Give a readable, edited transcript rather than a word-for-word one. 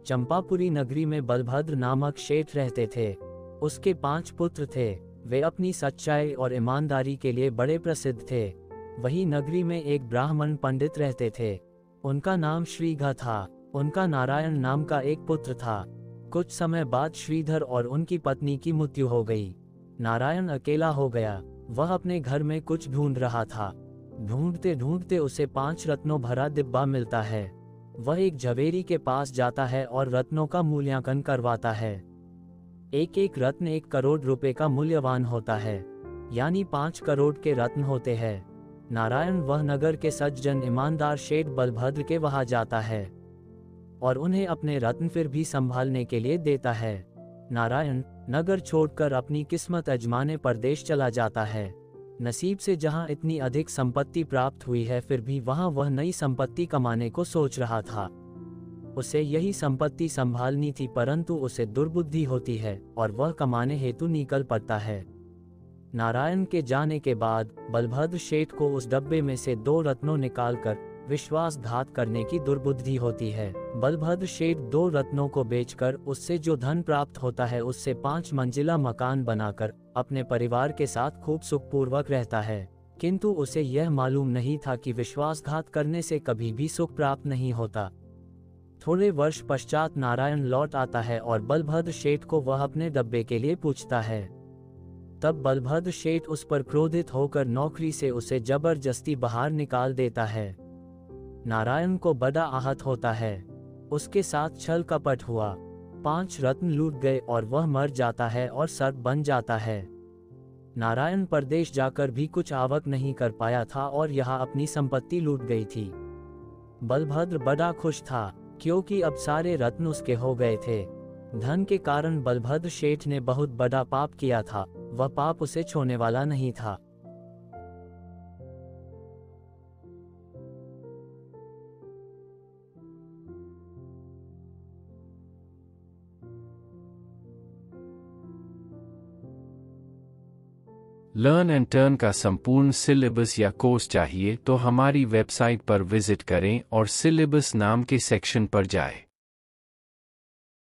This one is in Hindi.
चंपापुरी नगरी में बलभद्र नामक शेठ रहते थे। उसके 5 पुत्र थे। वे अपनी सच्चाई और ईमानदारी के लिए बड़े प्रसिद्ध थे। वही नगरी में एक ब्राह्मण पंडित रहते थे। उनका नाम श्रीघा था। उनका नारायण नाम का एक पुत्र था। कुछ समय बाद श्रीधर और उनकी पत्नी की मृत्यु हो गई। नारायण अकेला हो गया। वह अपने घर में कुछ ढूंढ रहा था। ढूंढते ढूंढते उसे 5 रत्नों भरा डिब्बा मिलता है। वह एक झवेरी के पास जाता है और रत्नों का मूल्यांकन करवाता है। एक एक रत्न 1 करोड़ रुपए का मूल्यवान होता है, यानी 5 करोड़ के रत्न होते हैं। नारायण वह नगर के सज्जन ईमानदार शेठ बलभद्र के वहां जाता है और उन्हें अपने रत्न फिर भी संभालने के लिए देता है। नारायण नगर छोड़कर अपनी किस्मत आजमाने परदेश चला जाता है। नसीब से जहां इतनी अधिक संपत्ति प्राप्त हुई है, फिर भी वहां वह नई संपत्ति कमाने को सोच रहा था। उसे यही संपत्ति संभालनी थी, परंतु उसे दुर्बुद्धि होती है और वह कमाने हेतु निकल पड़ता है। नारायण के जाने के बाद बलभद्र शेठ को उस डब्बे में से 2 रत्नों निकालकर विश्वासघात करने की दुर्बुद्धि होती है। बलभद्र शेठ 2 रत्नों को बेचकर उससे जो धन प्राप्त होता है, उससे 5 मंजिला मकान बनाकर अपने परिवार के साथ खूब सुखपूर्वक रहता है। किंतु उसे यह मालूम नहीं था कि विश्वासघात करने से कभी भी सुख प्राप्त नहीं होता। थोड़े वर्ष पश्चात नारायण लौट आता है और बलभद्र शेठ को वह अपने डब्बे के लिए पूछता है। तब बलभद्र शेठ उस पर क्रोधित होकर नौकरी से उसे जबरदस्ती बाहर निकाल देता है। नारायण को बड़ा आहत होता है। उसके साथ छल कपट हुआ। 5 रत्न लूट गए और वह मर जाता है और सर्प बन जाता है। नारायण परदेश जाकर भी कुछ आवक नहीं कर पाया था और यहाँ अपनी संपत्ति लूट गई थी। बलभद्र बड़ा खुश था, क्योंकि अब सारे रत्न उसके हो गए थे। धन के कारण बलभद्र शेठ ने बहुत बड़ा पाप किया था। वह पाप उसे छोड़ने वाला नहीं था। लर्न एंड टर्न का संपूर्ण सिलेबस या कोर्स चाहिए तो हमारी वेबसाइट पर विजिट करें और सिलेबस नाम के सेक्शन पर जाएं।